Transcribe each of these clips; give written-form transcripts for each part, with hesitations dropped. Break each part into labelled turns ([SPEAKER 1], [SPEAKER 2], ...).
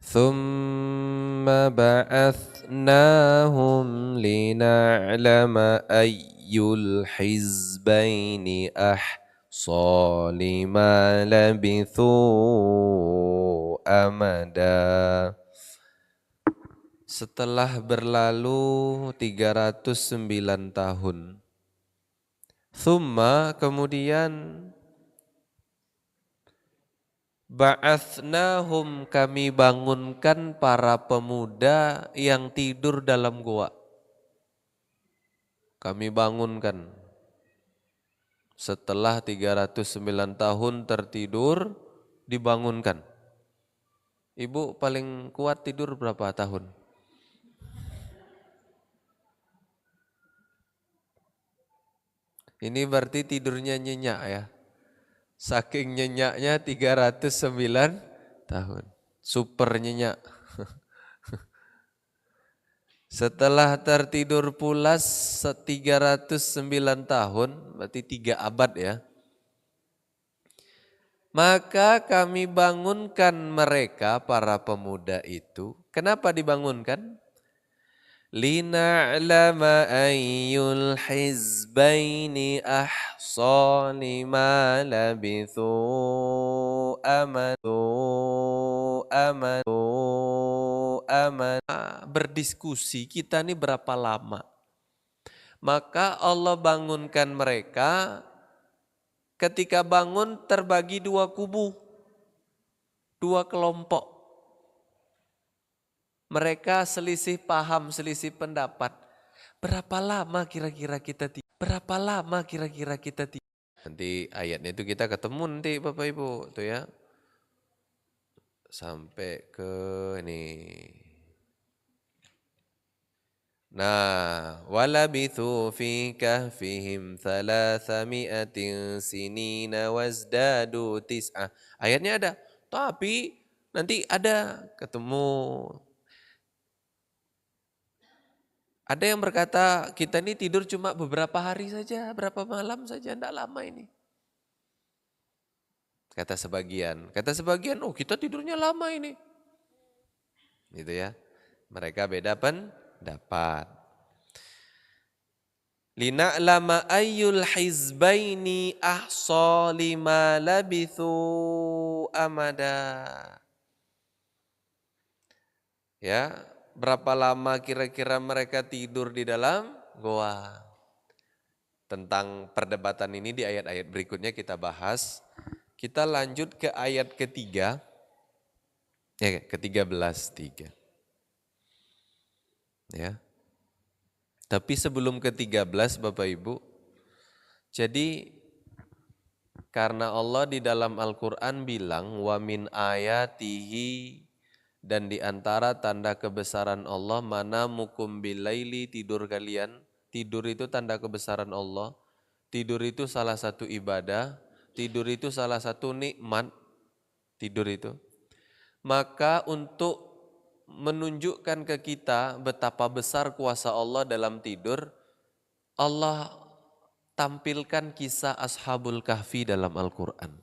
[SPEAKER 1] ثم بعثناهم لنعلم أي الحزبين أحصى لما لبثوا أمدا. Setelah berlalu 309 tahun, thumma kemudian ba'athnahum kami bangunkan para pemuda yang tidur dalam gua. Kami bangunkan setelah 309 tahun tertidur dibangunkan. Ibu paling kuat tidur berapa tahun? Ini berarti tidurnya nyenyak ya. Saking nyenyaknya 309 tahun. Super nyenyak. Setelah tertidur pulas 309 tahun, berarti 3 abad ya. Maka kami bangunkan mereka para pemuda itu. Kenapa dibangunkan? Lina'lama ayyul hizbaini ahsa lima labithu amadu. Berdiskusi kita ini berapa lama. Maka Allah bangunkan mereka, ketika bangun terbagi 2 kubu, 2 kelompok. Mereka selisih paham, selisih pendapat. Berapa lama kira-kira kita tidur? Berapa lama kira-kira kita tidur? Nanti ayatnya itu kita ketemu nanti Bapak Ibu tuh ya. Sampai ke ini. Nah, walabithu fi kahfihim 300 sinina wazdadu tis'ah. Ayatnya ada. Tapi nanti ada ketemu. Ada yang berkata kita ini tidur cuma beberapa hari saja, berapa malam saja, tidak lama ini. Kata sebagian, oh kita tidurnya lama ini. Gitu ya. Mereka beda pendapat. Lina'lama ayyul hizbaini ahsa lima labithu amada. Ya, berapa lama kira-kira mereka tidur di dalam goa? Tentang perdebatan ini di ayat-ayat berikutnya kita bahas. Kita lanjut ke ayat ketiga, ke-13. Ya. Tapi sebelum ke-13 Bapak Ibu, jadi karena Allah di dalam Al-Quran bilang, wa min ayatihi, dan di antara tanda kebesaran Allah, mana mukum bilaili, tidur kalian. Tidur itu tanda kebesaran Allah. Tidur itu salah satu ibadah. Tidur itu salah satu nikmat. Tidur itu. Maka untuk menunjukkan ke kita betapa besar kuasa Allah dalam tidur, Allah tampilkan kisah Ashabul Kahfi dalam Al-Quran.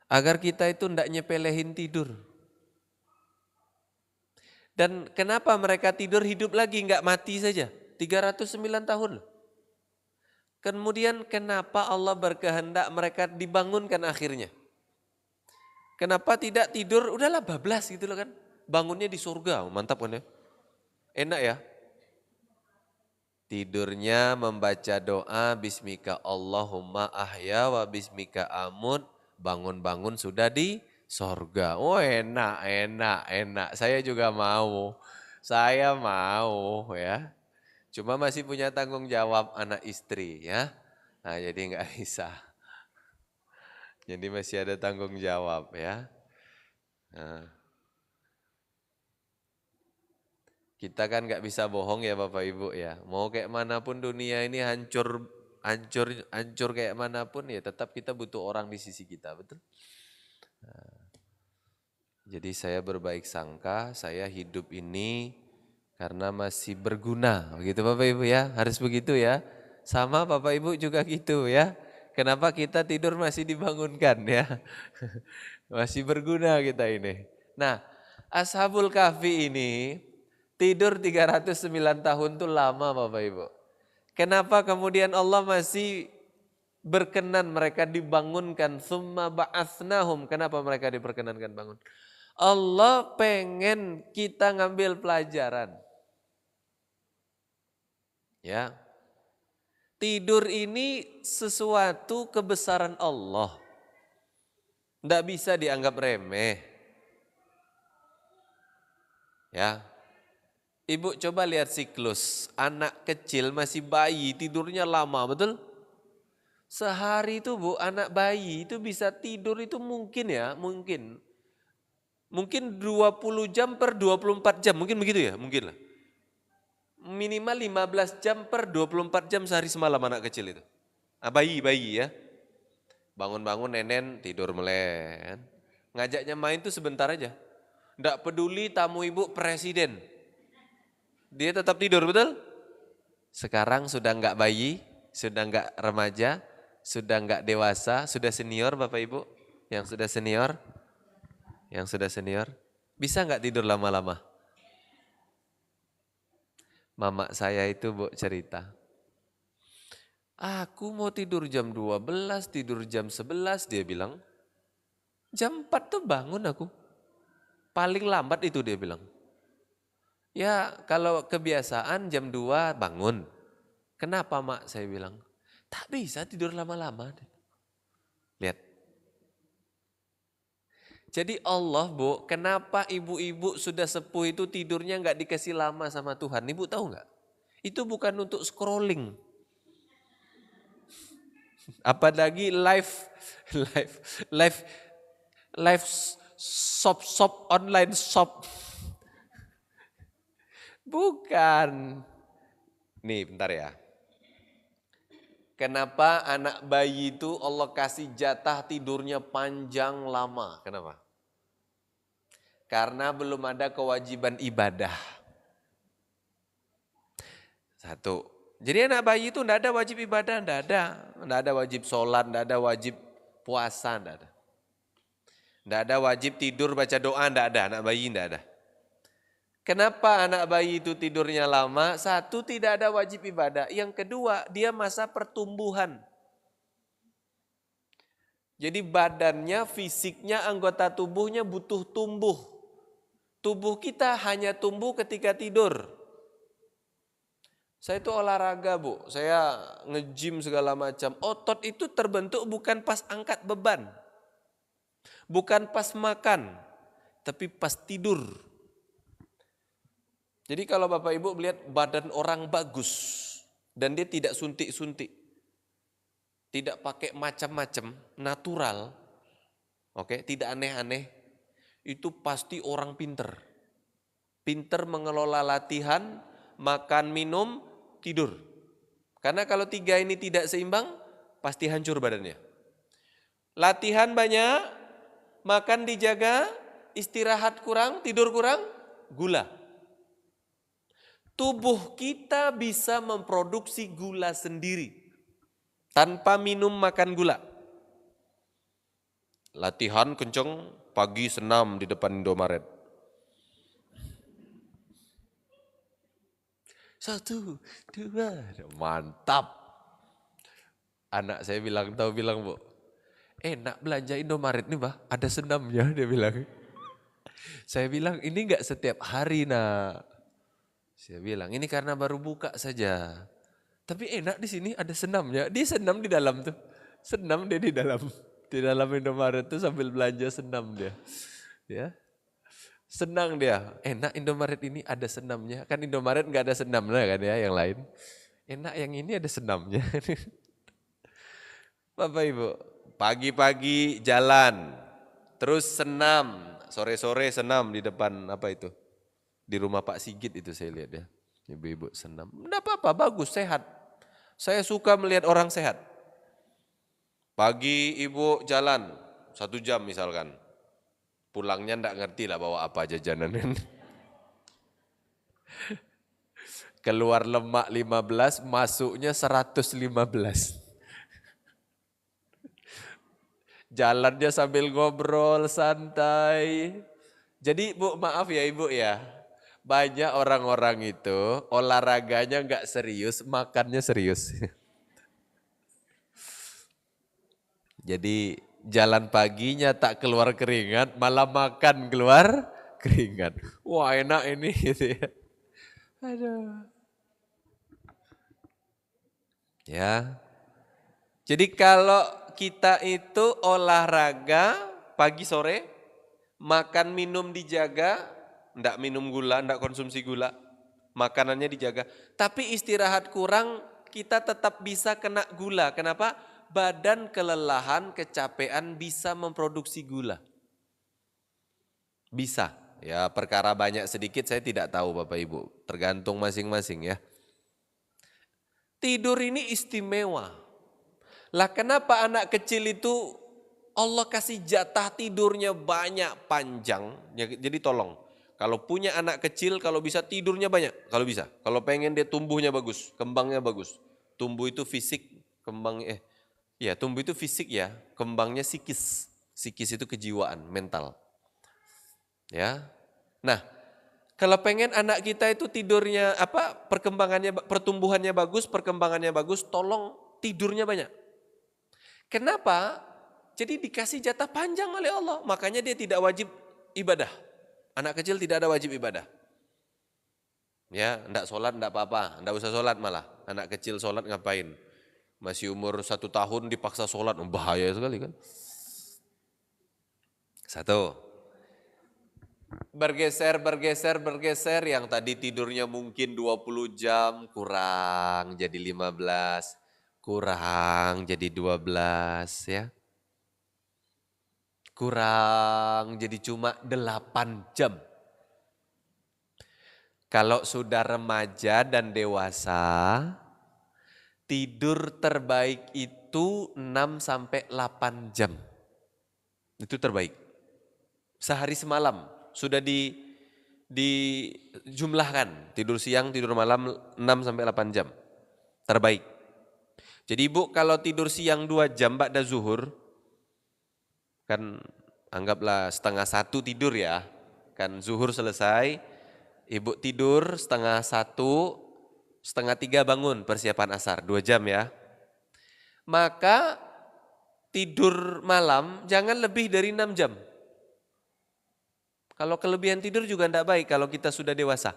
[SPEAKER 1] Agar kita itu tidak nyepelehin tidur. Dan kenapa mereka tidur hidup lagi, nggak mati saja? 309 tahun. Kemudian kenapa Allah berkehendak mereka dibangunkan akhirnya? Kenapa tidak tidur, udahlah bablas gitu loh kan. Bangunnya di surga, mantap kan ya. Enak ya. Tidurnya membaca doa, bismika Allahumma ahya wa bismika amut. Bangun-bangun sudah di surga. Oh enak, enak, enak. Saya juga mau. Saya mau ya. Cuma masih punya tanggung jawab anak istri ya. Nah jadi nggak bisa. Jadi masih ada tanggung jawab ya. Nah, kita kan nggak bisa bohong ya Bapak Ibu ya. Mau kayak manapun dunia ini hancur, hancur, hancur kayak manapun ya tetap kita butuh orang di sisi kita, betul? Nah, jadi saya berbaik sangka, saya hidup ini karena masih berguna, begitu Bapak Ibu ya. Harus begitu ya. Sama Bapak Ibu juga gitu ya. Kenapa kita tidur masih dibangunkan ya? Masih berguna kita ini. Nah, Ashabul Kahfi ini tidur 309 tahun itu lama Bapak Ibu. Kenapa kemudian Allah masih berkenan mereka dibangunkan, summa ba'atsnahum. Kenapa mereka diperkenankan bangun? Allah pengen kita ngambil pelajaran. Ya. Tidur ini sesuatu kebesaran Allah. Tidak bisa dianggap remeh. Ya. Ibu coba lihat siklus. Anak kecil masih bayi tidurnya lama, betul? Sehari itu Bu, anak bayi itu bisa tidur itu mungkin ya, mungkin. Mungkin 20 jam per 24 jam, mungkin begitu ya, mungkin lah. Minimal 15 jam per 24 jam sehari semalam anak kecil itu. Bayi ya. Bangun-bangun nenen tidur melek. Ngajaknya main tuh sebentar aja. Nggak peduli tamu ibu presiden. Dia tetap tidur, betul? Sekarang sudah nggak bayi, sudah nggak remaja, sudah nggak dewasa, sudah senior Bapak Ibu. Yang sudah senior, bisa nggak tidur lama-lama? Mama saya itu Bu cerita. Aku mau tidur jam 12, tidur jam 11, dia bilang. Jam 4 tuh bangun aku. Paling lambat itu dia bilang. Ya kalau kebiasaan jam 2 bangun. Kenapa Mak? Saya bilang. Tak bisa tidur lama-lama. Lihat. Jadi Allah Bu, kenapa ibu-ibu sudah sepuh itu tidurnya nggak dikasih lama sama Tuhan? Ibu tahu nggak? Itu bukan untuk scrolling. Apalagi live shop online shop. Bukan. Nih bentar ya. Kenapa anak bayi itu Allah kasih jatah tidurnya panjang lama? Kenapa? Karena belum ada kewajiban ibadah. Satu. Jadi anak bayi itu enggak ada wajib ibadah, enggak ada. Enggak ada wajib sholat, enggak ada wajib puasa, enggak ada. Enggak ada wajib tidur baca doa, enggak ada. Anak bayi enggak ada. Kenapa anak bayi itu tidurnya lama? Satu, tidak ada wajib ibadah. Yang kedua, dia masa pertumbuhan. Jadi badannya, fisiknya, anggota tubuhnya butuh tumbuh. Tubuh kita hanya tumbuh ketika tidur. Saya itu olahraga Bu, saya nge-gym segala macam. Otot itu terbentuk bukan pas angkat beban. Bukan pas makan, tapi pas tidur. Jadi kalau Bapak Ibu melihat badan orang bagus dan dia tidak suntik-suntik, tidak pakai macam-macam, natural, oke, tidak aneh-aneh, itu pasti orang pinter. Pinter mengelola latihan, makan, minum, tidur. Karena kalau tiga ini tidak seimbang, pasti hancur badannya. Latihan banyak, makan dijaga, istirahat kurang, tidur kurang, gula. Tubuh kita bisa memproduksi gula sendiri tanpa minum makan gula. Latihan kenceng, pagi senam di depan Indomaret. 1, 2, mantap. Anak saya bilang, Bu, enak belanja Indomaret nih Bah, ada senamnya, dia bilang. Saya bilang, ini enggak setiap hari nak. Saya bilang, ini karena baru buka saja. Tapi enak di sini ada senamnya. Dia senam di dalam tuh. Senam dia di dalam. Di dalam Indomaret tuh sambil belanja senam dia. Ya. Senang dia. Enak Indomaret ini ada senamnya. Kan Indomaret enggak ada senamnya kan ya yang lain. Enak yang ini ada senamnya. Bapak Ibu, pagi-pagi jalan. Terus senam. Sore-sore senam di depan apa itu? Di rumah Pak Sigit itu saya lihat ya. Ibu-ibu senam. Enggak apa-apa, bagus, sehat. Saya suka melihat orang sehat. Pagi ibu jalan 1 jam misalkan. Pulangnya enggak ngerti lah bawa apa jajanan. Keluar lemak 15, masuknya 115. Jalannya sambil ngobrol santai. Jadi Bu, maaf ya Ibu ya. Banyak orang-orang itu olahraganya nggak serius, makannya serius. Jadi jalan paginya tak keluar keringat, malah makan keluar keringat. Wah enak ini gitu ya. Aduh. Ya. Jadi kalau kita itu olahraga pagi sore, makan minum dijaga, enggak minum gula, enggak konsumsi gula, makanannya dijaga. Tapi istirahat kurang, kita tetap bisa kena gula. Kenapa? Badan kelelahan, kecapean bisa memproduksi gula. Bisa. Ya perkara banyak sedikit saya tidak tahu Bapak Ibu. Tergantung masing-masing ya. Tidur ini istimewa. Lah kenapa anak kecil itu Allah kasih jatah tidurnya banyak, panjang. Jadi tolong, kalau punya anak kecil kalau bisa tidurnya banyak, kalau bisa. Kalau pengen dia tumbuhnya bagus, kembangnya bagus. Tumbuh itu fisik, tumbuh itu fisik ya, kembangnya psikis. Psikis itu kejiwaan, mental. Ya. Nah, kalau pengen anak kita itu tidurnya pertumbuhannya bagus, perkembangannya bagus, tolong tidurnya banyak. Kenapa? Jadi dikasih jatah panjang oleh Allah, makanya dia tidak wajib ibadah. Anak kecil tidak ada wajib ibadah. Ya, enggak sholat, enggak apa-apa, enggak usah sholat malah. Anak kecil sholat ngapain? Masih umur 1 tahun dipaksa sholat, bahaya sekali kan. 1. Bergeser, yang tadi tidurnya mungkin 20 jam, kurang jadi 15, kurang jadi 12 ya. Kurang jadi cuma 8 jam. Kalau sudah remaja dan dewasa, tidur terbaik itu 6-8 jam. Itu terbaik. Sehari semalam sudah dijumlahkan. Tidur siang, tidur malam 6-8 jam. Terbaik. Jadi Ibu kalau tidur siang 2 jam ba'da zuhur, kan anggaplah 12:30 tidur ya. Kan zuhur selesai. Ibu tidur 12:30, 2:30 bangun persiapan asar, 2 jam ya. Maka tidur malam jangan lebih dari 6 jam. Kalau kelebihan tidur juga tidak baik kalau kita sudah dewasa.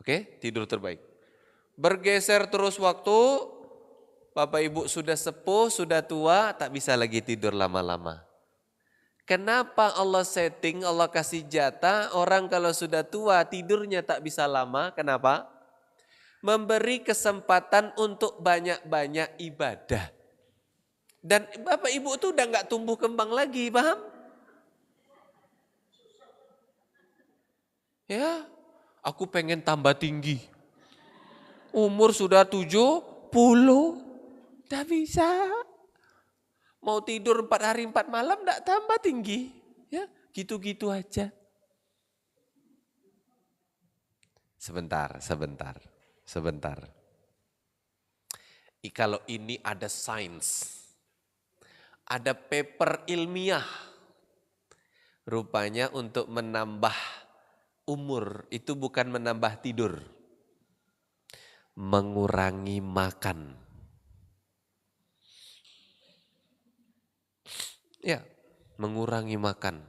[SPEAKER 1] Oke, tidur terbaik. Bergeser terus waktu, Bapak Ibu sudah sepuh, sudah tua, tak bisa lagi tidur lama-lama. Kenapa Allah setting, Allah kasih jatah, orang kalau sudah tua tidurnya tak bisa lama, kenapa? Memberi kesempatan untuk banyak-banyak ibadah. Dan Bapak Ibu tuh udah gak tumbuh kembang lagi, paham? Ya, aku pengen tambah tinggi. Umur sudah 70, tak bisa. Mau tidur 4 hari 4 malam enggak tambah tinggi. Ya, gitu-gitu aja. Sebentar. Kalau ini ada sains. Ada paper ilmiah. Rupanya untuk menambah umur itu bukan menambah tidur. Mengurangi makan. Ya, mengurangi makan.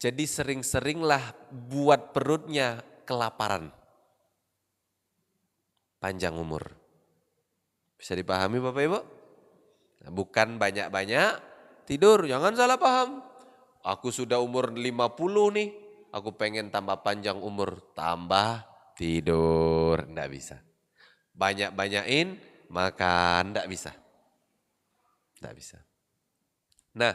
[SPEAKER 1] Jadi sering-seringlah buat perutnya kelaparan. Panjang umur. Bisa dipahami Bapak Ibu? Nah, bukan banyak-banyak tidur, jangan salah paham. Aku sudah umur 50 nih, aku pengen tambah panjang umur, tambah tidur, enggak bisa. Banyak-banyakin makan, enggak bisa. Enggak bisa. Nah,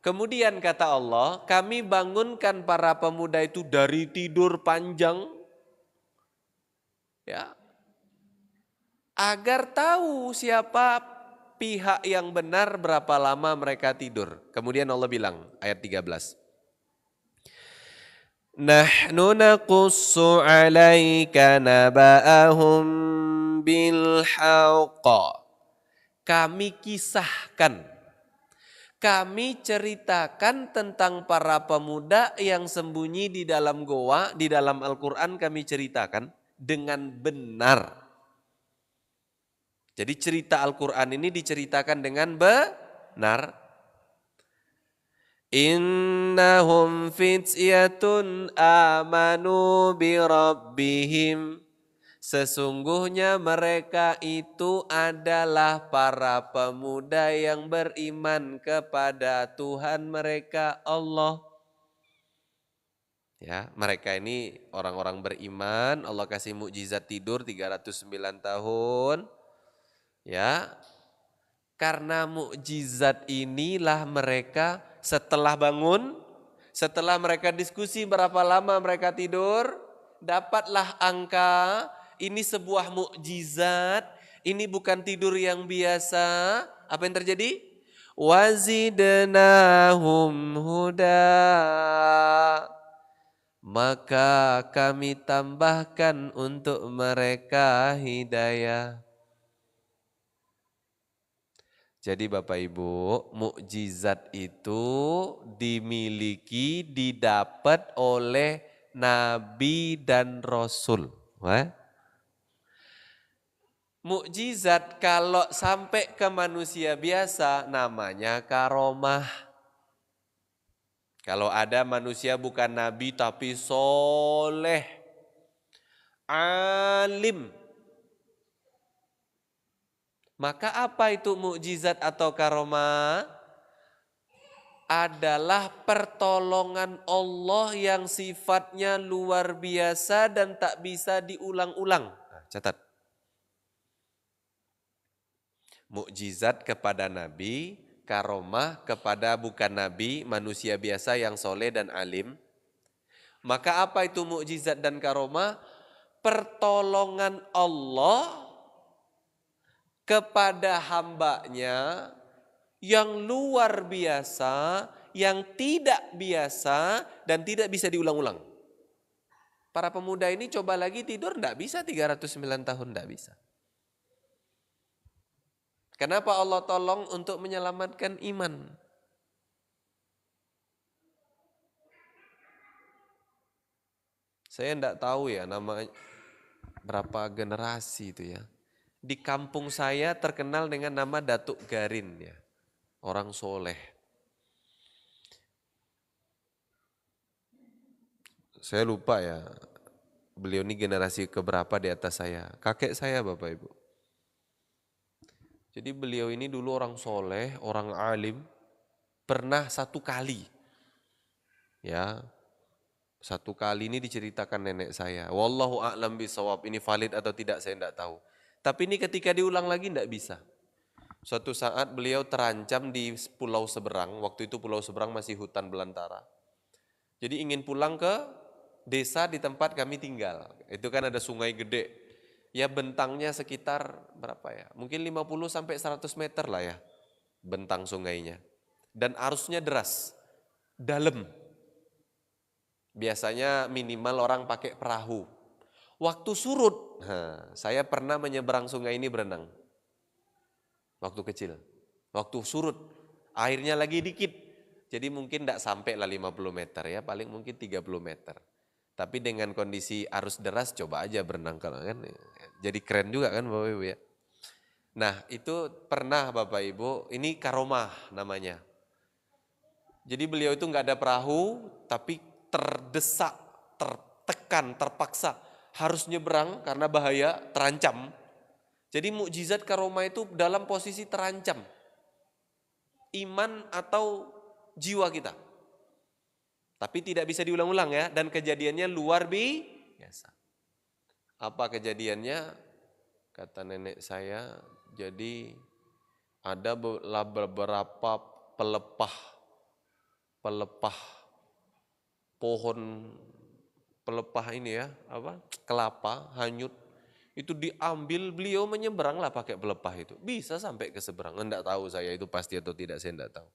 [SPEAKER 1] kemudian kata Allah, kami bangunkan para pemuda itu dari tidur panjang, ya, agar tahu siapa pihak yang benar berapa lama mereka tidur. Kemudian Allah bilang, ayat 13. Nahnu naqussu 'alaika naba'ahum bil haqq. Kami kisahkan Kami ceritakan tentang para pemuda yang sembunyi di dalam goa, di dalam Al-Quran kami ceritakan dengan benar. Jadi cerita Al-Quran ini diceritakan dengan benar. Innahum fityatun amanu bi rabbihim. Sesungguhnya mereka itu adalah para pemuda yang beriman kepada Tuhan mereka Allah. Ya, mereka ini orang-orang beriman, Allah kasih mukjizat tidur 309 tahun. Ya. Karena mukjizat inilah mereka setelah bangun, setelah mereka diskusi berapa lama mereka tidur, dapatlah angka. Ini sebuah mukjizat, ini bukan tidur yang biasa. Apa yang terjadi? Wazidnahum huda. Maka kami tambahkan untuk mereka hidayah. Jadi Bapak Ibu, mukjizat itu dimiliki, didapat oleh Nabi dan Rasul. Mukjizat kalau sampai ke manusia biasa namanya karomah. Kalau ada manusia bukan nabi tapi soleh, alim, maka apa itu mukjizat atau karomah? Adalah pertolongan Allah yang sifatnya luar biasa dan tak bisa diulang-ulang. Nah, catat. Mukjizat kepada Nabi, karomah kepada bukan Nabi, manusia biasa yang soleh dan alim. Maka apa itu mukjizat dan karomah? Pertolongan Allah kepada hambanya yang luar biasa, yang tidak biasa dan tidak bisa diulang-ulang. Para pemuda ini coba lagi tidur, tidak bisa 309 tahun, tidak bisa. Kenapa Allah tolong untuk menyelamatkan iman? Saya tidak tahu ya nama berapa generasi itu ya. Di kampung saya terkenal dengan nama Datuk Garin ya. Orang soleh. Saya lupa ya, beliau ini generasi keberapa di atas saya. Kakek saya Bapak Ibu. Jadi beliau ini dulu orang soleh, orang alim. Pernah satu kali. Ya, satu kali ini diceritakan nenek saya. Wallahu a'lam bishawab, ini valid atau tidak saya tidak tahu. Tapi ini ketika diulang lagi tidak bisa. Suatu saat beliau terancam di pulau seberang, waktu itu pulau seberang masih hutan belantara. Jadi ingin pulang ke desa di tempat kami tinggal. Itu kan ada sungai gede. Ya bentangnya sekitar berapa ya? Mungkin 50 sampai 100 meter lah ya bentang sungainya. Dan arusnya deras, dalam. Biasanya minimal orang pakai perahu. Waktu surut, saya pernah menyeberang sungai ini berenang. Waktu kecil, waktu surut, airnya lagi dikit, jadi mungkin tidak sampai lah 50 meter ya, paling mungkin 30 meter. Tapi dengan kondisi arus deras, coba aja berenang kalau kan, jadi keren juga kan Bapak Ibu ya. Nah itu pernah Bapak Ibu, ini karomah namanya. Jadi beliau itu nggak ada perahu, tapi terdesak, tertekan, terpaksa harus nyebrang karena bahaya, terancam. Jadi mukjizat karomah itu dalam posisi terancam. Iman atau jiwa kita. Tapi tidak bisa diulang-ulang ya. Dan kejadiannya luar biasa. Apa kejadiannya? Kata nenek saya, jadi ada beberapa pelepah pohon, pelepah ini ya, kelapa hanyut. Itu diambil, beliau menyeberang lah pakai pelepah itu. Bisa sampai ke seberang. Enggak tahu saya itu pasti atau tidak, saya enggak tahu.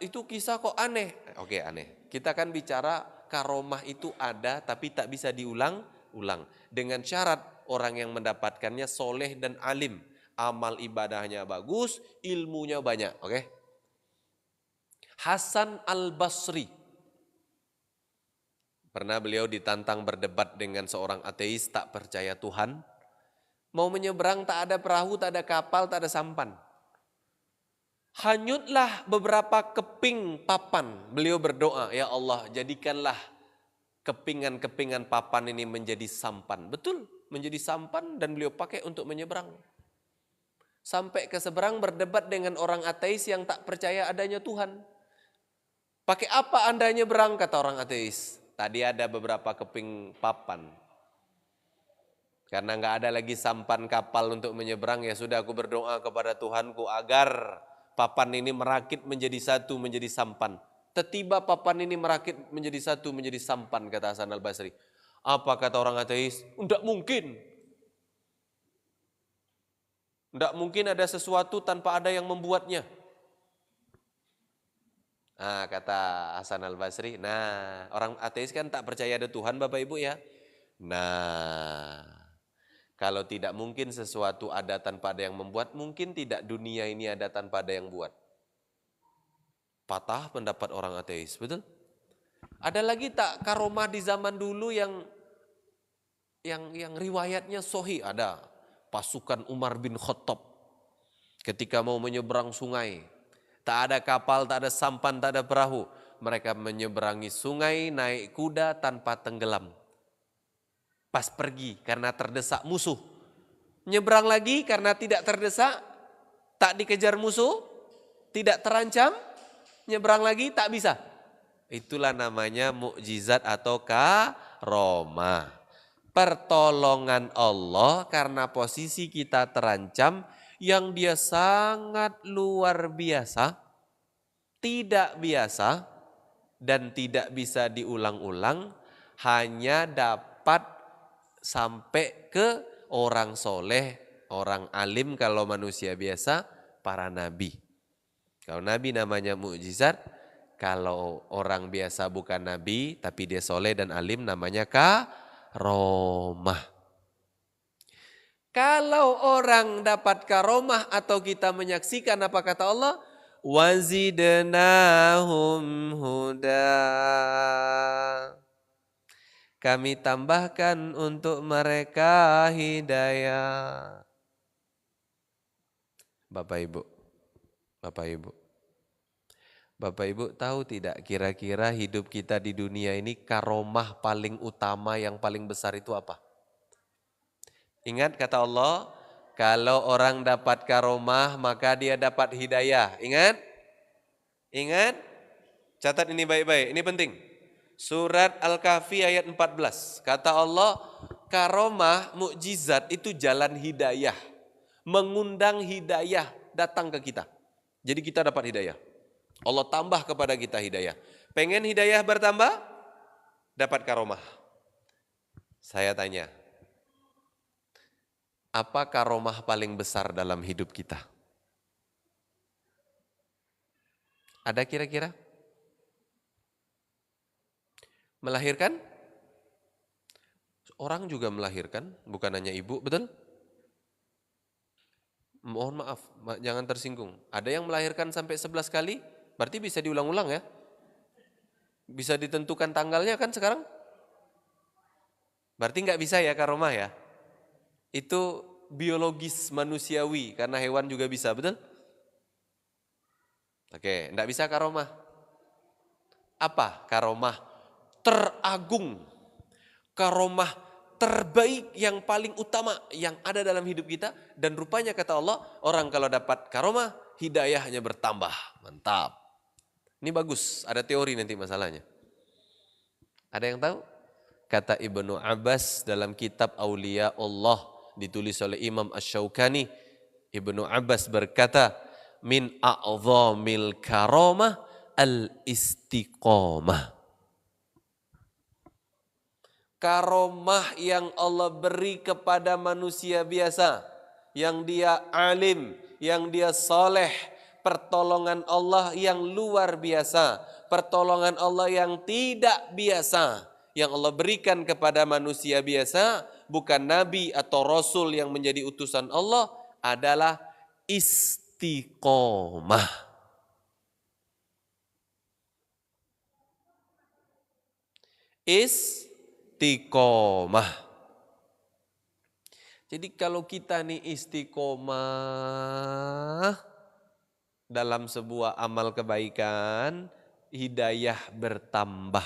[SPEAKER 1] Itu kisah kok aneh. Oke, aneh. Kita kan bicara karomah itu ada tapi tak bisa diulang-ulang. Dengan syarat orang yang mendapatkannya soleh dan alim. Amal ibadahnya bagus, ilmunya banyak. Oke. Hasan al-Basri. Pernah beliau ditantang berdebat dengan seorang ateis tak percaya Tuhan. Mau menyeberang tak ada perahu, tak ada kapal, tak ada sampan. Hanyutlah beberapa keping papan. Beliau berdoa, ya Allah jadikanlah kepingan-kepingan papan ini menjadi sampan. Betul, menjadi sampan dan beliau pakai untuk menyeberang. Sampai ke seberang berdebat dengan orang ateis yang tak percaya adanya Tuhan. Pakai apa Anda nyeberang, kata orang ateis. Tadi ada beberapa keping papan. Karena nggak ada lagi sampan kapal untuk menyeberang, ya sudah aku berdoa kepada Tuhanku agar papan ini merakit menjadi satu, menjadi sampan. Tiba papan ini merakit menjadi satu, menjadi sampan, kata Hasan al-Basri. Apa kata orang ateis? Tidak mungkin. Tidak mungkin ada sesuatu tanpa ada yang membuatnya. Nah, kata Hasan al-Basri, nah orang ateis kan tak percaya ada Tuhan Bapak Ibu ya. Nah, kalau tidak mungkin sesuatu ada tanpa ada yang membuat, mungkin tidak dunia ini ada tanpa ada yang buat. Patah pendapat orang ateis, betul? Ada lagi tak karomah di zaman dulu yang riwayatnya sahih? Ada. Pasukan Umar bin Khattab ketika mau menyeberang sungai. Tak ada kapal, tak ada sampan, tak ada perahu. Mereka menyeberangi sungai, naik kuda tanpa tenggelam. Pas pergi karena terdesak musuh. Nyebrang lagi karena tidak terdesak, tak dikejar musuh, tidak terancam. Nyebrang lagi tak bisa. Itulah namanya mukjizat atau karomah. Pertolongan Allah karena posisi kita terancam, yang dia sangat luar biasa, tidak biasa, dan tidak bisa diulang-ulang, hanya dapat sampai ke orang soleh, orang alim kalau manusia biasa, para nabi. Kalau nabi namanya mukjizat, kalau orang biasa bukan nabi, tapi dia soleh dan alim namanya karomah. Kalau orang dapat karomah atau kita menyaksikan, apa kata Allah? Wazidnahum huda. Kami tambahkan untuk mereka hidayah. Bapak Ibu, Bapak Ibu. Bapak Ibu tahu tidak kira-kira hidup kita di dunia ini karomah paling utama yang paling besar itu apa? Ingat kata Allah, kalau orang dapat karomah maka dia dapat hidayah. Ingat? Ingat? Catat ini baik-baik, ini penting. Surat Al-Kahfi ayat 14. Kata Allah, karomah, mukjizat itu jalan hidayah. Mengundang hidayah datang ke kita. Jadi kita dapat hidayah. Allah tambah kepada kita hidayah. Pengen hidayah bertambah? Dapat karomah. Saya tanya, apa karomah paling besar dalam hidup kita? Ada kira-kira? Melahirkan? Orang juga melahirkan, bukan hanya ibu, betul? Mohon maaf, jangan tersinggung. Ada yang melahirkan sampai 11 kali, berarti bisa diulang-ulang ya? Bisa ditentukan tanggalnya kan sekarang? Berarti nggak bisa ya karomah ya? Itu biologis manusiawi, karena hewan juga bisa, betul? Oke, nggak bisa karomah. Apa karomah? Teragung, karomah terbaik yang paling utama yang ada dalam hidup kita. Dan rupanya kata Allah, orang kalau dapat karomah, hidayahnya bertambah. Mantap. Ini bagus, ada teori nanti masalahnya. Ada yang tahu? Kata Ibnu Abbas dalam kitab Aulia Allah, ditulis oleh Imam Asy-Syaukani. Ibnu Abbas berkata, min a'zamil karomah al-istiqomah. Karomah yang Allah beri kepada manusia biasa, yang dia alim, yang dia soleh, pertolongan Allah yang luar biasa, pertolongan Allah yang tidak biasa, yang Allah berikan kepada manusia biasa, bukan nabi atau rasul yang menjadi utusan Allah, adalah istiqomah. istiqomah. Jadi kalau kita nih istiqomah dalam sebuah amal kebaikan, hidayah bertambah.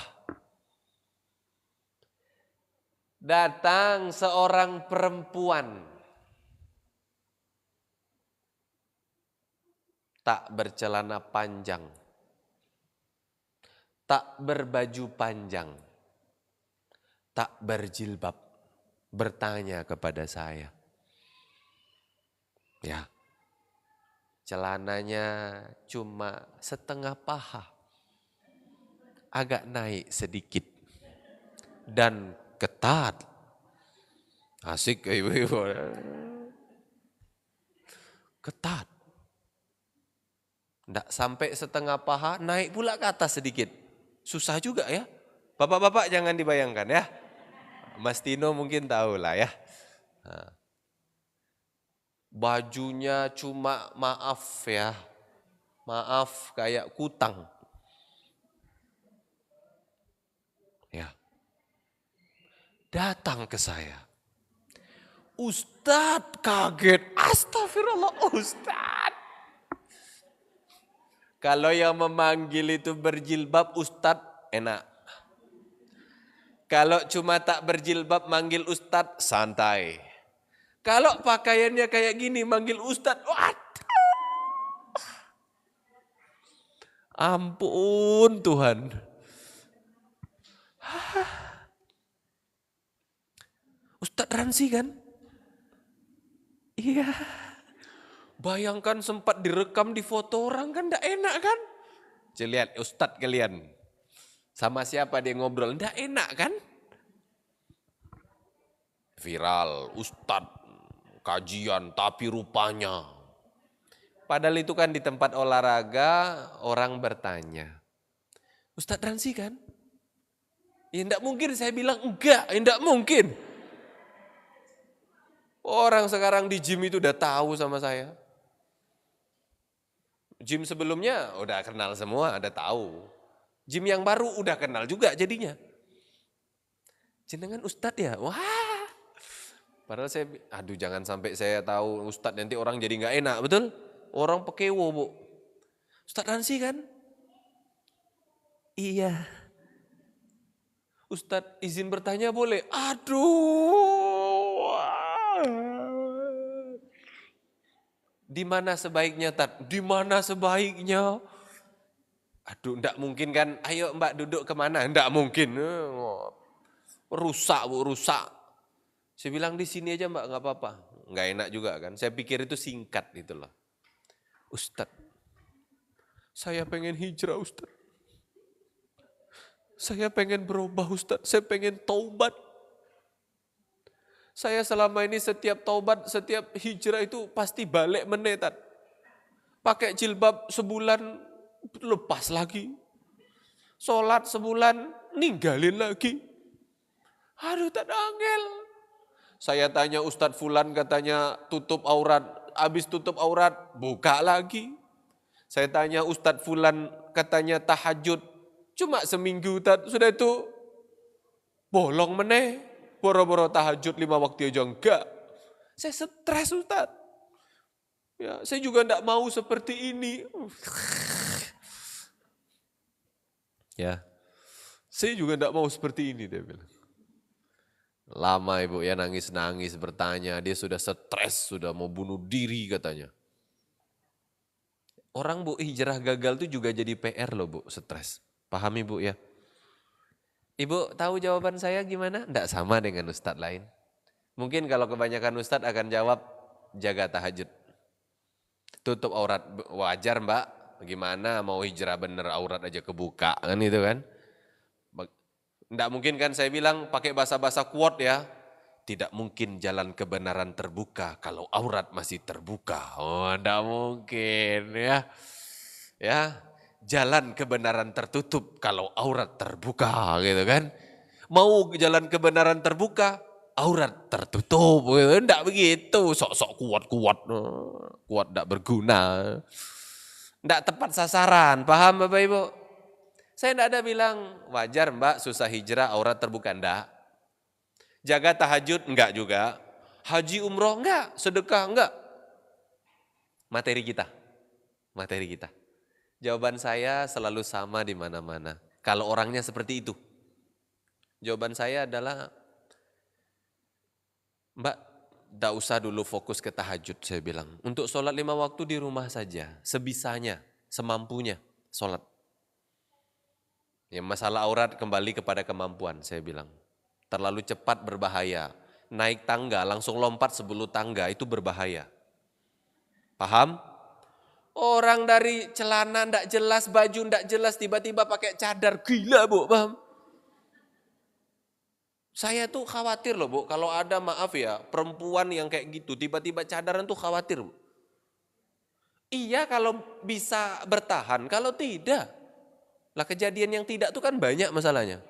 [SPEAKER 1] Datang seorang perempuan tak bercelana panjang, tak berbaju panjang, tak berjilbab, bertanya kepada saya. Ya, celananya cuma setengah paha, agak naik sedikit, dan ketat. Asik ibu-ibu. Ketat. Tidak sampai setengah paha, naik pula ke atas sedikit. Susah juga ya. Bapak-bapak jangan dibayangkan ya. Mas Tino mungkin tahu lah ya. Bajunya cuma maaf ya. Maaf kayak kutang. Ya. Datang ke saya. Ustadz, kaget. Astagfirullah, Ustadz. Kalau yang memanggil itu berjilbab, Ustadz, enak. Kalau cuma tak berjilbab manggil Ustadz, santai. Kalau pakaiannya kayak gini manggil Ustadz, waduh. Ampun Tuhan. Ustadz Ransi kan? Iya. Bayangkan sempat direkam di foto orang kan enggak enak kan? Lihat Ustadz kalian. Sama siapa dia ngobrol, enggak enak kan? Viral, Ustadz, kajian tapi rupanya. Padahal itu kan di tempat olahraga orang bertanya. Ustadz Ransi kan? Ya enggak mungkin saya bilang enggak, enggak mungkin. Orang sekarang di gym itu udah tahu sama saya. Gym sebelumnya udah kenal semua, udah tahu. Gym yang baru udah kenal juga jadinya. Jenengan Ustadz ya? Wah. Padahal saya, aduh jangan sampai saya tahu Ustadz nanti orang jadi nggak enak, betul? Orang pekewo bu. Ustadz Ransi kan? Iya. Ustadz izin bertanya boleh? Aduh. Di mana sebaiknya Tat? Di mana sebaiknya? Aduh, enggak mungkin kan? Ayo Mbak duduk kemana? Enggak mungkin. Rusak bu, rusak. Saya bilang di sini aja Mbak, nggak apa-apa. Nggak enak juga kan? Saya pikir itu singkat gitu loh. Ustadz, saya pengen hijrah Ustadz. Saya pengen berubah Ustadz. Saya pengen taubat. Saya selama ini setiap taubat, setiap hijrah itu pasti balik menetat. Pakai jilbab sebulan, lepas lagi. Sholat sebulan, ninggalin lagi. Aduh tak angel. Saya tanya Ustadz Fulan katanya tutup aurat. Habis tutup aurat, buka lagi. Saya tanya Ustadz Fulan katanya tahajud. Cuma seminggu sudah itu bolong meneh. Boro-boro tahajud 5 waktu aja enggak. Saya stres Ustadz. Ya, saya juga enggak mau seperti ini. Ya, saya juga enggak mau seperti ini dia bilang. Lama ibu ya nangis-nangis bertanya, dia sudah stres, sudah mau bunuh diri katanya. Orang bu hijrah gagal itu juga jadi PR loh bu, stres. Pahami bu ya. Ibu tahu jawaban saya gimana? Tidak sama dengan ustadz lain. Mungkin kalau kebanyakan ustadz akan jawab jaga tahajud. Tutup aurat, wajar mbak. Gimana mau hijrah bener aurat aja kebuka kan itu kan. Tidak mungkin kan saya bilang pakai bahasa-bahasa kuat ya. Tidak mungkin jalan kebenaran terbuka kalau aurat masih terbuka. Oh tidak mungkin ya. Ya. Jalan kebenaran tertutup kalau aurat terbuka gitu kan. Mau jalan kebenaran terbuka, aurat tertutup. Enggak begitu, sok-sok kuat-kuat. Kuat enggak berguna. Enggak tepat sasaran, paham Bapak Ibu? Saya tidak ada bilang, wajar mbak susah hijrah, aurat terbuka, enggak. Jaga tahajud, enggak juga. Haji umroh, enggak. Sedekah, enggak. Materi kita. Jawaban saya selalu sama di mana-mana. Kalau orangnya seperti itu. Jawaban saya adalah, mbak, tidak usah dulu fokus ke tahajud, saya bilang. Untuk sholat 5 waktu di rumah saja, sebisanya, semampunya, sholat. Ya, masalah aurat kembali kepada kemampuan, saya bilang. Terlalu cepat berbahaya. Naik tangga, langsung lompat 10 tangga, itu berbahaya. Paham? Orang dari celana ndak jelas, baju ndak jelas, tiba-tiba pakai cadar, gila bu, paham? Saya tuh khawatir loh bu, kalau ada maaf ya, perempuan yang kayak gitu, tiba-tiba cadaran tuh khawatir bu. Iya kalau bisa bertahan, kalau tidak. Lah kejadian yang tidak tuh kan banyak masalahnya.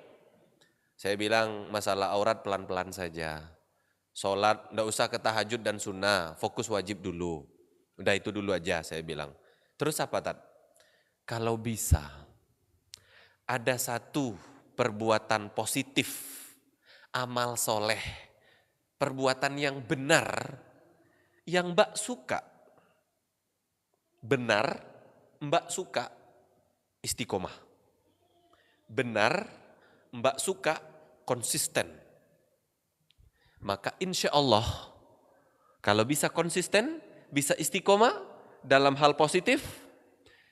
[SPEAKER 1] Saya bilang masalah aurat pelan-pelan saja. Sholat ndak usah ke tahajud dan sunnah, fokus wajib dulu. Udah itu dulu aja saya bilang. Terus apa Tat? Kalau bisa ada satu perbuatan positif, amal soleh, perbuatan yang benar, yang Mbak suka, benar, Mbak suka, istiqomah. Benar, Mbak suka, konsisten. Maka insya Allah, kalau bisa konsisten, bisa istiqomah dalam hal positif,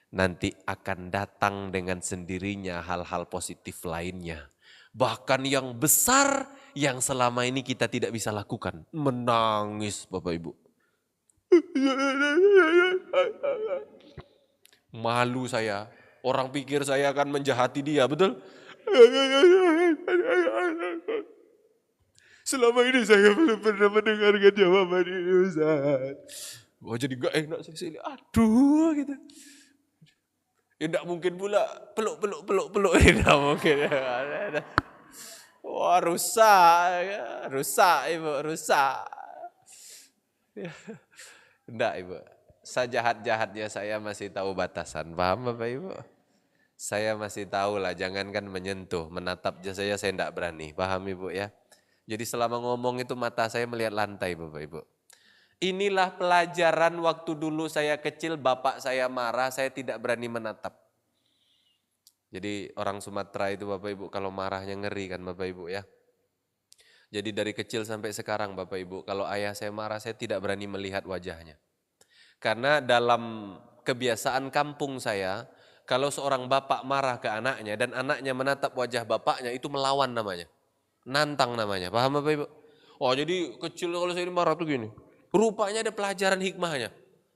[SPEAKER 1] nanti akan datang dengan sendirinya hal-hal positif lainnya. Bahkan yang besar yang selama ini kita tidak bisa lakukan. Menangis Bapak Ibu. Malu saya. Orang pikir saya akan menjahati dia, betul? Selama ini saya belum pernah mendengarkan jawaban ini Ustaz. Wah jadi gak enak sini. Aduh gitu. Ya enggak mungkin pula peluk. Tidak mungkin. Wah rusak Ibu, rusak. Enggak Ibu, sejahat-jahatnya saya masih tahu batasan, paham Bapak Ibu? Saya masih tahu lah, jangankan menyentuh, menatap saya enggak berani, paham Ibu ya? Jadi selama ngomong itu mata saya melihat lantai Bapak Ibu. Inilah pelajaran waktu dulu saya kecil, bapak saya marah, saya tidak berani menatap. Jadi orang Sumatera itu Bapak Ibu kalau marahnya ngeri kan Bapak Ibu ya. Jadi dari kecil sampai sekarang Bapak Ibu, kalau ayah saya marah saya tidak berani melihat wajahnya. Karena dalam kebiasaan kampung saya, kalau seorang bapak marah ke anaknya dan anaknya menatap wajah bapaknya itu melawan namanya. Nantang namanya, paham Bapak Ibu? Oh jadi kecil kalau saya marah tuh gini. Rupanya ada pelajaran hikmahnya.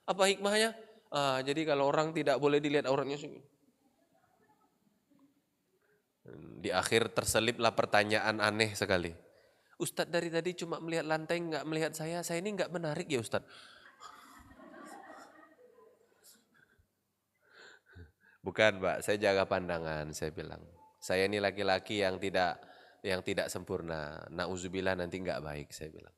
[SPEAKER 1] Apa hikmahnya? Jadi kalau orang tidak boleh dilihat auratnya segini. Di akhir terseliplah pertanyaan aneh sekali. Ustadz dari tadi cuma melihat lantai, nggak melihat saya ini nggak menarik ya Ustadz? Bukan Mbak, saya jaga pandangan, saya bilang. Saya ini laki-laki yang tidak sempurna. Nauzubillah nanti nggak baik, saya bilang.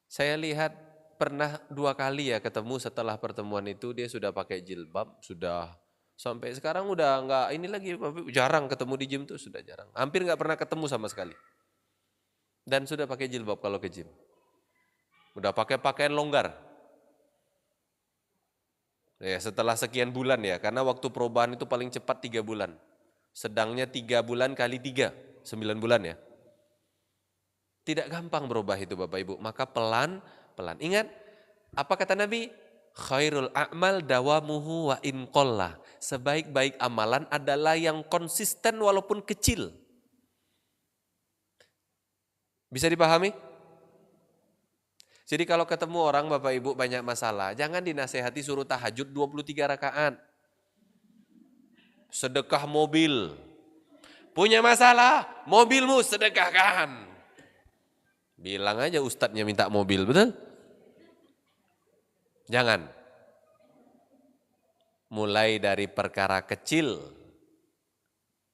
[SPEAKER 1] Saya lihat pernah 2 kali ya ketemu, setelah pertemuan itu dia sudah pakai jilbab, sudah sampai sekarang udah nggak ini lagi, jarang ketemu di gym tuh, sudah jarang. Hampir nggak pernah ketemu sama sekali. Dan sudah pakai jilbab kalau ke gym. Udah pakai pakaian longgar. Ya, setelah sekian bulan ya, karena waktu perubahan itu paling cepat 3 bulan. Sedangnya 3 bulan kali 3, 9 bulan ya. Tidak gampang berubah itu Bapak Ibu, maka pelan-pelan. Ingat, apa kata Nabi? Khairul a'mal dawamuhu wa in qalla. Sebaik-baik amalan adalah yang konsisten walaupun kecil. Bisa dipahami? Jadi kalau ketemu orang Bapak Ibu banyak masalah, jangan dinasehati suruh tahajud 23 rakaat. Sedekah mobil. Punya masalah, mobilmu sedekahkan. Bilang aja ustadznya minta mobil, betul? Jangan. Mulai dari perkara kecil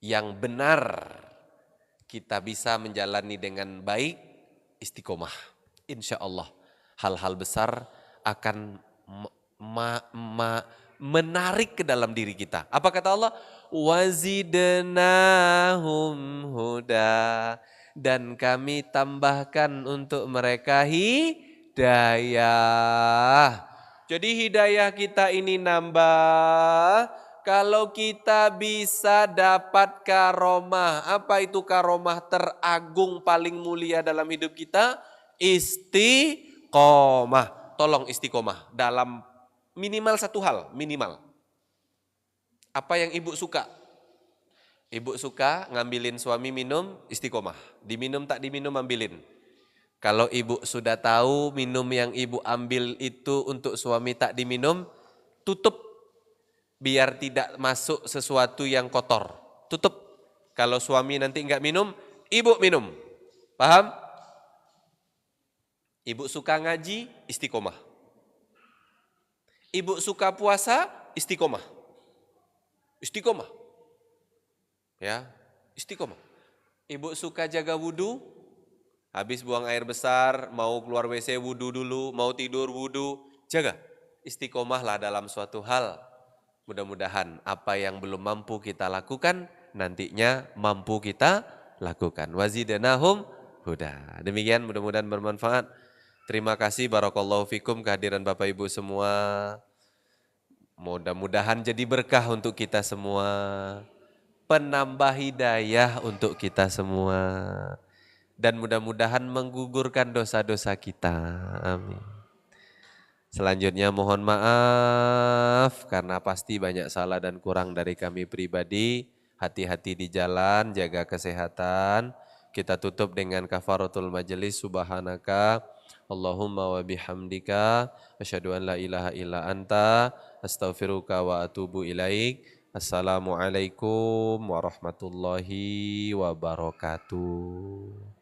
[SPEAKER 1] yang benar kita bisa menjalani dengan baik, istiqomah. Insya Allah hal-hal besar akan menarik ke dalam diri kita. Apa kata Allah? wazidnahum huda, dan kami tambahkan untuk mereka hidayah. Jadi hidayah kita ini nambah kalau kita bisa dapat karomah. Apa itu karomah teragung paling mulia dalam hidup kita? Istiqomah. Tolong istiqomah dalam minimal satu hal, minimal. Apa yang ibu suka? Ibu suka ngambilin suami minum, istiqomah. Diminum tak diminum, ambilin. Kalau ibu sudah tahu minum yang ibu ambil itu untuk suami tak diminum, tutup. Biar tidak masuk sesuatu yang kotor. Tutup. Kalau suami nanti enggak minum, ibu minum. Paham? Ibu suka ngaji, istiqomah. Ibu suka puasa, istiqomah. Istiqomah. Ya, istiqomah. Ibu suka jaga wudu, habis buang air besar, mau keluar WC wudu dulu, mau tidur wudu, jaga. Istiqomahlah dalam suatu hal. Mudah-mudahan apa yang belum mampu kita lakukan, nantinya mampu kita lakukan. Wazidnahum huda. Demikian, mudah-mudahan bermanfaat. Terima kasih, barakallahu fikum, kehadiran Bapak Ibu semua. Mudah-mudahan jadi berkah untuk kita semua. Penambah hidayah untuk kita semua. Dan mudah-mudahan menggugurkan dosa-dosa kita. Amin. Selanjutnya mohon maaf karena pasti banyak salah dan kurang dari kami pribadi. Hati-hati di jalan, jaga kesehatan. Kita tutup dengan kafaratul majelis. Subhanaka Allahumma wa bihamdika asyhadu an la ilaha illa anta astaghfiruka wa atubu ilaik. Assalamualaikum warahmatullahi wabarakatuh.